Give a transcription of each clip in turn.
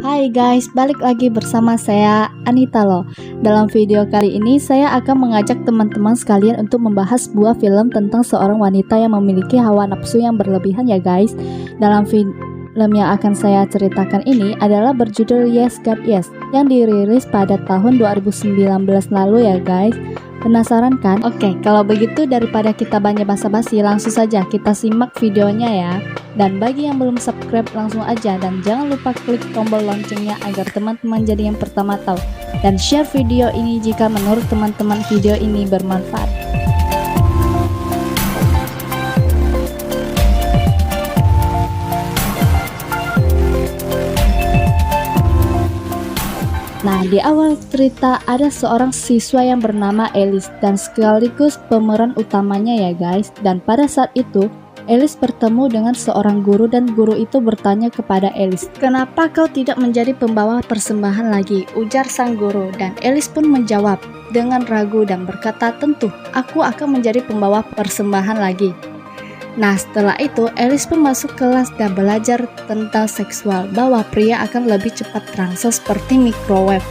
Hai guys, balik lagi bersama saya Anita loh. Dalam video kali ini saya akan mengajak teman-teman sekalian untuk membahas sebuah film tentang seorang wanita yang memiliki hawa nafsu yang berlebihan ya guys. Dalam film yang akan saya ceritakan ini adalah berjudul Yes God Yes yang dirilis pada tahun 2019 lalu ya guys. Penasaran kan? Oke, kalau begitu daripada kita banyak basa-basi, langsung saja kita simak videonya ya. Dan bagi yang belum subscribe, langsung aja dan jangan lupa klik tombol loncengnya agar teman-teman jadi yang pertama tahu. Dan share video ini jika menurut teman-teman video ini bermanfaat. Nah, di awal cerita ada seorang siswa yang bernama Alice dan sekaligus pemeran utamanya ya guys. Dan pada saat itu Alice bertemu dengan seorang guru dan guru itu bertanya kepada Alice, "Kenapa kau tidak menjadi pembawa persembahan lagi?" ujar sang guru, dan Alice pun menjawab dengan ragu dan berkata, "Tentu, aku akan menjadi pembawa persembahan lagi." Nah, setelah itu Alice pun masuk kelas dan belajar tentang seksual, bahwa pria akan lebih cepat terangsang seperti microwave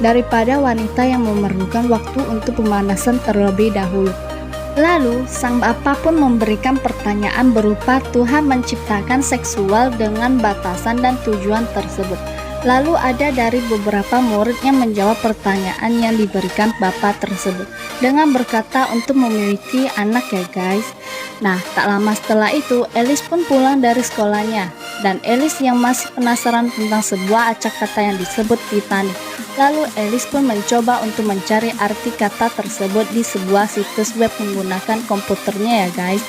daripada wanita yang memerlukan waktu untuk pemanasan terlebih dahulu. Lalu, sang bapak pun memberikan pertanyaan berupa Tuhan menciptakan seksual dengan batasan dan tujuan tersebut. Lalu ada dari beberapa murid yang menjawab pertanyaan yang diberikan bapak tersebut dengan berkata untuk memiliki anak ya guys. Nah, tak lama setelah itu Alice pun pulang dari sekolahnya, dan Alice yang masih penasaran tentang sebuah acak kata yang disebut Titanic. Lalu Alice pun mencoba untuk mencari arti kata tersebut di sebuah situs web menggunakan komputernya ya guys.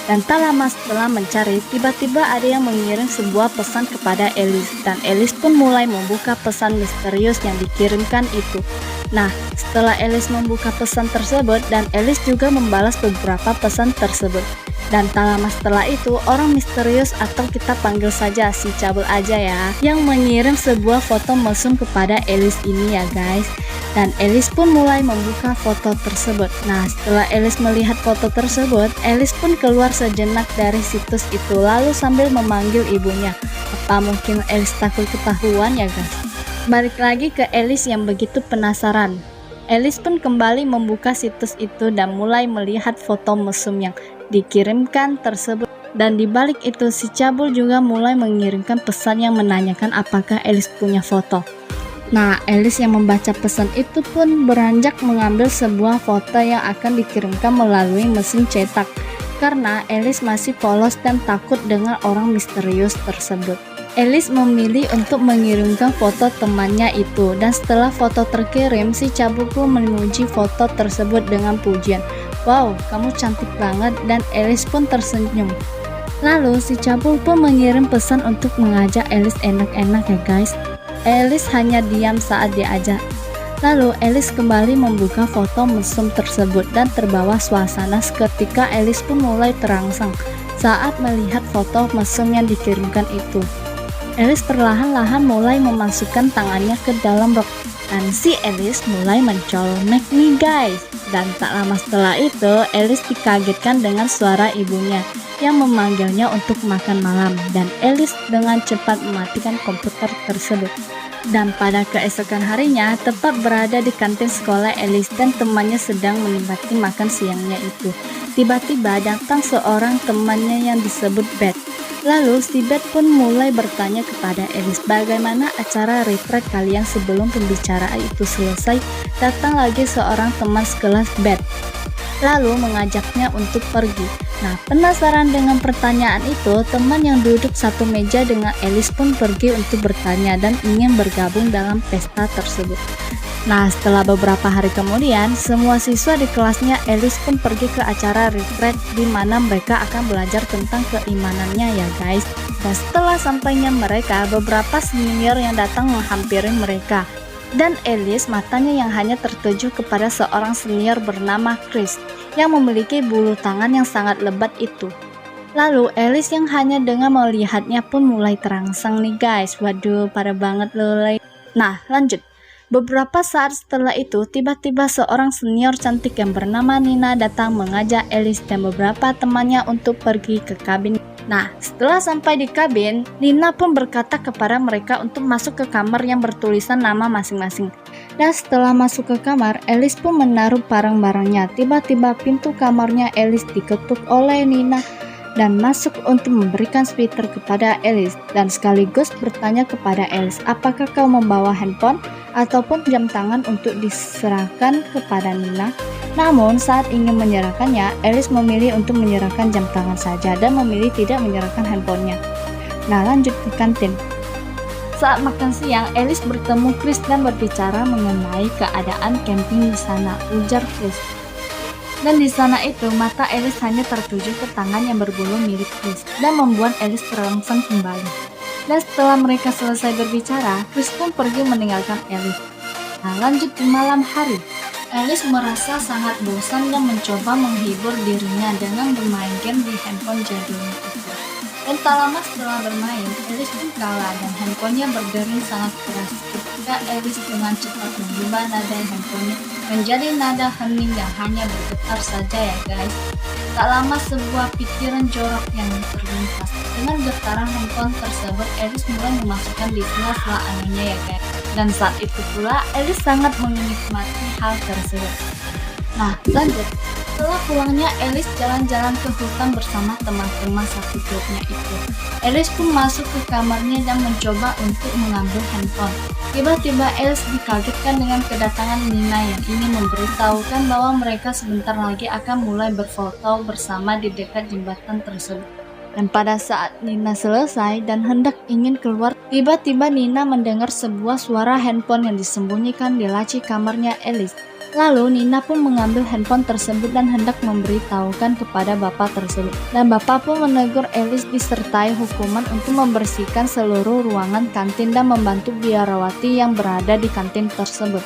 Dan tak lama setelah mencari, tiba-tiba ada yang mengirim sebuah pesan kepada Alice, dan Alice pun mulai membuka pesan misterius yang dikirimkan itu. Nah, setelah Alice membuka pesan tersebut, dan Alice juga membalas beberapa pesan tersebut. Dan tak lama setelah itu, orang misterius atau kita panggil saja si cabul aja ya, yang mengirim sebuah foto mesum kepada Alice ini ya guys. Dan Alice pun mulai membuka foto tersebut. Nah, setelah Alice melihat foto tersebut, Alice pun keluar sejenak dari situs itu, lalu sambil memanggil ibunya. Apa mungkin Alice takut ketahuan ya guys? Balik lagi ke Alice yang begitu penasaran. Alice pun kembali membuka situs itu dan mulai melihat foto mesum yang dikirimkan tersebut. Dan di balik itu si cabul juga mulai mengirimkan pesan yang menanyakan apakah Alice punya foto. Nah, Alice yang membaca pesan itu pun beranjak mengambil sebuah foto yang akan dikirimkan melalui mesin cetak, karena Alice masih polos dan takut dengan orang misterius tersebut. Alice memilih untuk mengirimkan foto temannya itu, dan setelah foto terkirim, si cabul pun memuji foto tersebut dengan pujian. "Wow, kamu cantik banget," dan Alice pun tersenyum. Lalu si cabul pun mengirim pesan untuk mengajak Alice enak-enak ya guys. Alice hanya diam saat diajak. Lalu Alice kembali membuka foto mesum tersebut dan terbawa suasana seketika Alice pun mulai terangsang saat melihat foto mesum yang dikirimkan itu. Alice perlahan-lahan mulai memasukkan tangannya ke dalam rok, dan si Alice mulai mencolmek nih guys. Dan tak lama setelah itu Alice dikagetkan dengan suara ibunya yang memanggilnya untuk makan malam, dan Alice dengan cepat mematikan komputer tersebut. Dan pada keesokan harinya, tepat berada di kantin sekolah Alice dan temannya sedang menikmati makan siangnya itu, tiba-tiba datang seorang temannya yang disebut Beth. Lalu si Beth pun mulai bertanya kepada Alice bagaimana acara retreat kalian. Sebelum pembicaraan itu selesai, datang lagi seorang teman sekelas Beth, lalu mengajaknya untuk pergi. Nah, penasaran dengan pertanyaan itu, teman yang duduk satu meja dengan Alice pun pergi untuk bertanya dan ingin bergabung dalam pesta tersebut. Nah, setelah beberapa hari kemudian, semua siswa di kelasnya Alice pun pergi ke acara retreat di mana mereka akan belajar tentang keimanannya ya guys. Dan setelah sampainya mereka, beberapa senior yang datang menghampiri mereka. Dan Alice matanya yang hanya tertuju kepada seorang senior bernama Chris yang memiliki bulu tangan yang sangat lebat itu. Lalu Alice yang hanya dengan melihatnya pun mulai terangsang nih guys. Waduh, parah banget loh. Nah, lanjut. Beberapa saat setelah itu, tiba-tiba seorang senior cantik yang bernama Nina datang mengajak Alice dan beberapa temannya untuk pergi ke kabin Nah, setelah sampai di kabin, Nina pun berkata kepada mereka untuk masuk ke kamar yang bertulisan nama masing-masing. Dan setelah masuk ke kamar, Alice pun menaruh barang-barangnya. Tiba-tiba pintu kamarnya Alice diketuk oleh Nina dan masuk untuk memberikan sweater kepada Alice dan sekaligus bertanya kepada Alice, apakah kau membawa handphone ataupun jam tangan untuk diserahkan kepada Nina? Namun saat ingin menyerahkannya, Alice memilih untuk menyerahkan jam tangan saja dan memilih tidak menyerahkan handphonenya. Nah, lanjut ke kantin. Saat makan siang, Alice bertemu Chris dan berbicara mengenai keadaan camping di sana, ujar Chris. Dan di sana itu, mata Alice hanya tertuju ke tangan yang berbulu milik Chris dan membuat Alice terangsang kembali. Dan setelah mereka selesai berbicara, Chris pun pergi meninggalkan Alice. Nah, lanjut di malam hari. Alice merasa sangat bosan dan mencoba menghibur dirinya dengan bermain game di handphone jadulnya itu. Dan tak lama setelah bermain, Alice pun kalah dan handphonenya berdering sangat keras. Ketika Alice dengan cepat mengubah nada handphonenya menjadi nada hening yang hanya bergetar saja ya guys. Tak lama sebuah pikiran jorok yang terlintas. Dengan getaran handphone tersebut, Alice mulai memasukkan di sela-sela anunya ya guys. Dan saat itu pula Alice sangat menikmati hal tersebut. Nah, lanjut. Setelah pulangnya, Alice jalan-jalan ke hutan bersama teman-teman satu grupnya itu. Alice pun masuk ke kamarnya dan mencoba untuk mengambil handphone. Tiba-tiba Alice dikagetkan dengan kedatangan Nina yang ingin memberitahukan bahwa mereka sebentar lagi akan mulai berfoto bersama di dekat jembatan tersebut. Dan pada saat Nina selesai dan hendak ingin keluar, tiba-tiba Nina mendengar sebuah suara handphone yang disembunyikan di laci kamarnya Alice. Lalu Nina pun mengambil handphone tersebut dan hendak memberitahukan kepada bapak tersebut. Dan bapak pun menegur Alice disertai hukuman untuk membersihkan seluruh ruangan kantin dan membantu biarawati yang berada di kantin tersebut.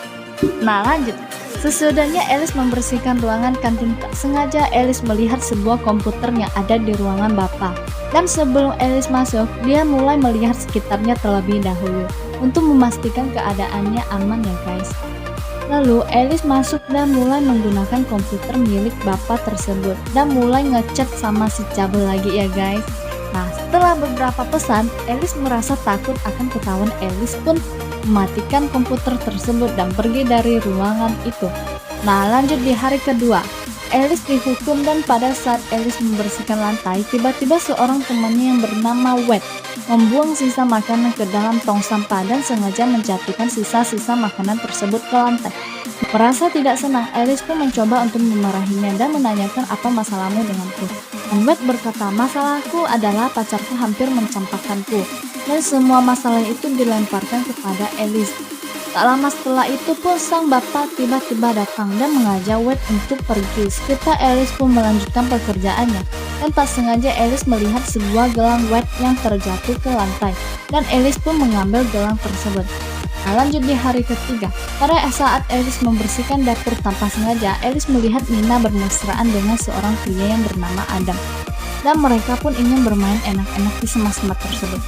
Nah, lanjut. Sesudahnya Alice membersihkan ruangan kantin, tak sengaja Alice melihat sebuah komputer yang ada di ruangan bapak. Dan sebelum Alice masuk, dia mulai melihat sekitarnya terlebih dahulu untuk memastikan keadaannya aman ya guys. Lalu Alice masuk dan mulai menggunakan komputer milik bapak tersebut dan mulai ngechat sama si cabul lagi ya guys. Nah, setelah beberapa pesan, Alice merasa takut akan ketahuan. Alice pun mematikan komputer tersebut dan pergi dari ruangan itu. Nah, lanjut di hari kedua. Alice dihukum dan pada saat Alice membersihkan lantai, tiba-tiba seorang temannya yang bernama Wade membuang sisa makanan ke dalam tong sampah dan sengaja menjatuhkan sisa-sisa makanan tersebut ke lantai. Merasa tidak senang, Alice pun mencoba untuk memarahinya dan menanyakan apa masalahmu denganku. Dan Wade berkata, masalahku adalah pacarku hampir mencampakkanku, dan semua masalah itu dilemparkan kepada Alice. Tak lama setelah itu pun sang bapak tiba-tiba datang dan mengajak Wade untuk pergi. Sekitar Alice pun melanjutkan pekerjaannya dan tak sengaja Alice melihat sebuah gelang Wade yang terjatuh ke lantai dan Alice pun mengambil gelang tersebut. Nah, lanjut di hari ketiga. Pada saat Alice membersihkan dapur tanpa sengaja, Alice melihat Nina bermesraan dengan seorang pria yang bernama Adam dan mereka pun ingin bermain enak-enak di semak-semak tersebut.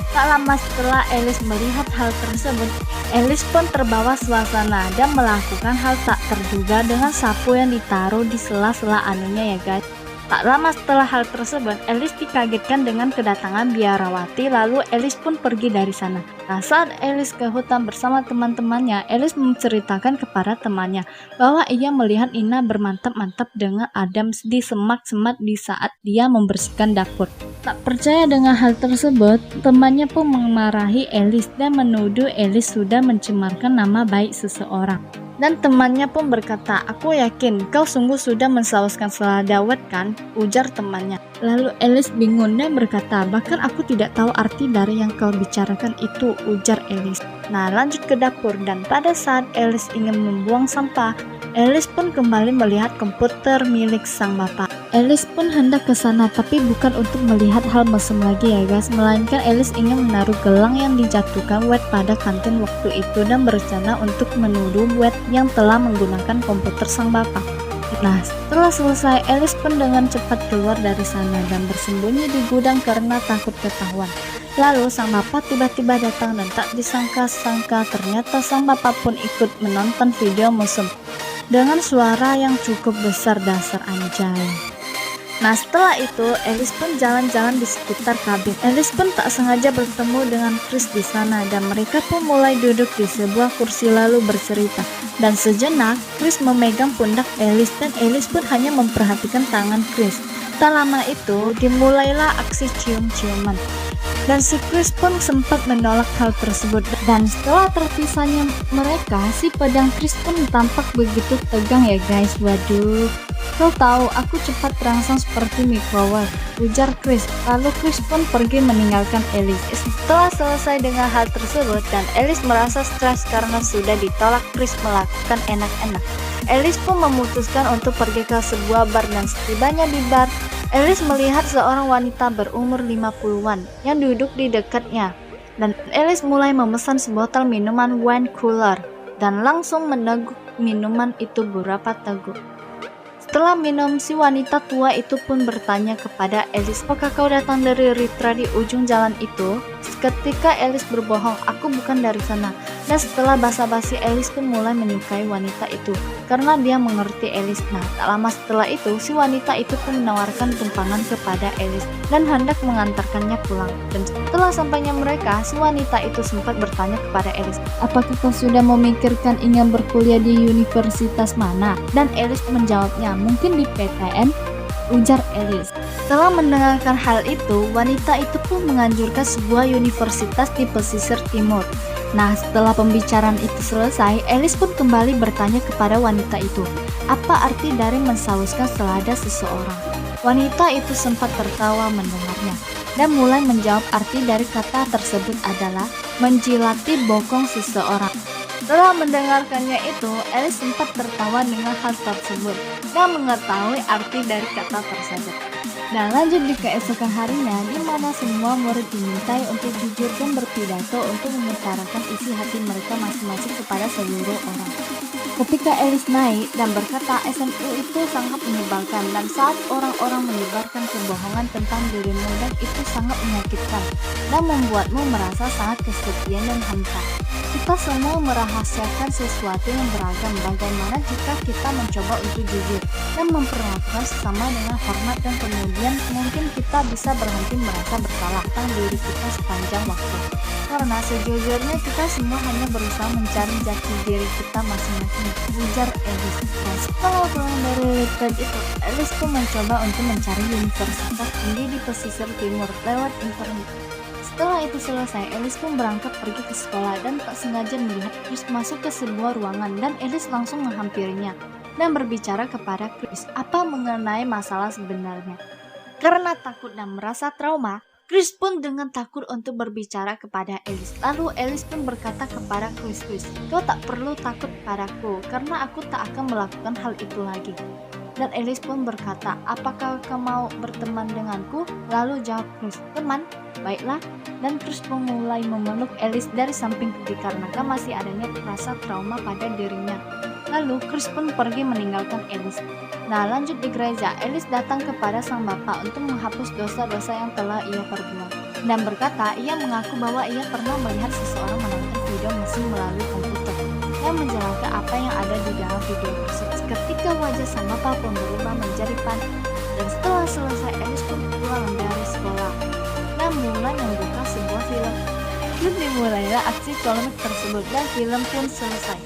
Tak lama setelah Alice melihat hal tersebut, Alice pun terbawa suasana dan melakukan hal tak terduga dengan sapu yang ditaruh di sela-sela anunya ya guys. Tak lama setelah hal tersebut, Alice dikagetkan dengan kedatangan biarawati, lalu Alice pun pergi dari sana. Nah, saat Alice ke hutan bersama teman-temannya, Alice menceritakan kepada temannya bahwa ia melihat Nina bermantap-mantap dengan Adam di semak-semak di saat dia membersihkan dapur. Tak percaya dengan hal tersebut, temannya pun memarahi Alice dan menuduh Alice sudah mencemarkan nama baik seseorang. Dan temannya pun berkata, aku yakin kau sungguh sudah mensauskan selada Wade kan? Ujar temannya. Lalu Alice bingung dan berkata, bahkan aku tidak tahu arti dari yang kau bicarakan itu, ujar Alice. Nah, lanjut ke dapur dan pada saat Alice ingin membuang sampah, Alice pun kembali melihat komputer milik sang bapak. Alice pun hendak ke sana tapi bukan untuk melihat hal mesum lagi ya guys, melainkan Alice ingin menaruh gelang yang dijatuhkan Wade pada kantin waktu itu dan berencana untuk menuduh Wade yang telah menggunakan komputer sang bapak. Nah, setelah selesai, Alice pun dengan cepat keluar dari sana dan bersembunyi di gudang karena takut ketahuan. Lalu sang bapak tiba-tiba datang dan tak disangka-sangka ternyata sang bapak pun ikut menonton video mesum dengan suara yang cukup besar, dasar anjay. Nah setelah itu Alice pun jalan-jalan di sekitar kabin. Alice pun tak sengaja bertemu dengan Chris di sana dan mereka pun mulai duduk di sebuah kursi lalu bercerita. Dan sejenak Chris memegang pundak Alice dan Alice pun hanya memperhatikan tangan Chris. Tak lama itu dimulailah aksi cium-ciuman. Dan si Chris pun sempat menolak hal tersebut. Dan setelah terpisahnya mereka, si pedang Chris pun tampak begitu tegang ya guys. Waduh, kau tahu aku cepat terangsang seperti microwave, ujar Chris. Lalu Chris pun pergi meninggalkan Alice. Setelah selesai dengan hal tersebut dan Alice merasa stres karena sudah ditolak Chris melakukan enak-enak, Alice pun memutuskan untuk pergi ke sebuah bar dan setibanya di bar, Alice melihat seorang wanita berumur 50-an yang duduk di dekatnya. Dan Alice mulai memesan sebotol minuman wine cooler dan langsung meneguk minuman itu beberapa teguk. Setelah minum, si wanita tua itu pun bertanya kepada Alice, apakah kau datang dari Ritra di ujung jalan itu? Ketika Alice berbohong, aku bukan dari sana. Dan setelah basa-basi, Alice pun mulai menyukai wanita itu karena dia mengerti Alice. Nah, tak lama setelah itu, si wanita itu pun menawarkan tumpangan kepada Alice dan hendak mengantarkannya pulang. Dan setelah sampainya mereka, si wanita itu sempat bertanya kepada Alice, apakah kau sudah memikirkan ingin berkuliah di universitas mana? Dan Alice menjawabnya, mungkin di PTN, ujar Alice. Setelah mendengarkan hal itu, wanita itu pun menganjurkan sebuah universitas di pesisir timur. Nah, setelah pembicaraan itu selesai, Alice pun kembali bertanya kepada wanita itu, apa arti dari mensauskan selada seseorang? Wanita itu sempat tertawa mendengarnya dan mulai menjawab arti dari kata tersebut adalah menjilati bokong seseorang. Setelah mendengarkannya itu, Alice sempat tertawa dengan hal tersebut dan mengetahui arti dari kata tersebut. Dan lanjut di keesokan harinya, di mana semua murid dimintai untuk jujur dan berpidato untuk mengutarakan isi hati mereka masing-masing kepada seluruh orang. Ketika Alice naik dan berkata SMU itu sangat menyebalkan dan saat orang-orang menyebarkan kebohongan tentang dirimu dan itu sangat menyakitkan dan membuatmu merasa sangat kesepian dan hampa. Kita semua merahasiakan sesuatu yang beragam. Bagaimana jika kita mencoba untuk jujur dan memperlakukan sesama dengan hormat dan kemudian mungkin kita bisa berhenti merasa bersalah tentang diri kita sepanjang waktu. Karena sejujurnya kita semua hanya berusaha mencari jati diri kita masing-masing, ujar Alice. Dan setelah pulang dari retreat itu, Alice pun mencoba untuk mencari universitas tinggi di pesisir timur lewat internet. Setelah itu selesai, Alice pun berangkat pergi ke sekolah dan tak sengaja melihat Chris masuk ke sebuah ruangan dan Alice langsung menghampirinya dan berbicara kepada Chris apa mengenai masalah sebenarnya. Karena takut dan merasa trauma, Chris pun dengan takut untuk berbicara kepada Alice. Lalu Alice pun berkata kepada Chris, kau tak perlu takut padaku karena aku tak akan melakukan hal itu lagi. Dan Alice pun berkata, apakah kau mau berteman denganku? Lalu jawab Chris, teman, baiklah. Dan Chris pun mulai memeluk Alice dari samping dikarenakan masih adanya rasa trauma pada dirinya. Lalu Chris pun pergi meninggalkan Alice. Nah, lanjut di gereja, Alice datang kepada sang bapak untuk menghapus dosa-dosa yang telah ia perbuat. Dan berkata, ia mengaku bahwa ia pernah melihat seseorang menonton video mesin melalui komputer yang menjelaskan apa yang ada di dalam video tersebut. Ketika wajah sang bapak pun berubah menjadi panik. Dan setelah selesai, Alice pun pulang dari sekolah dan mulai membuka sebuah film. Dan dimulailah aksi komik tersebut dan film pun selesai.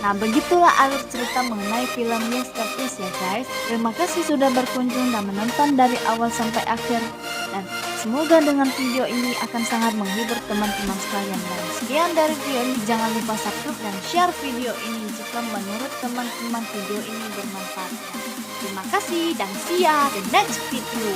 Nah, begitulah alur cerita mengenai film Yesterdays ya guys. Terima kasih sudah berkunjung dan menonton dari awal sampai akhir. Dan semoga dengan video ini akan sangat menghibur teman-teman sekalian. Dan sekian dari video ini, jangan lupa subscribe dan share video ini jika menurut teman-teman video ini bermanfaat. Terima kasih dan see ya the next video.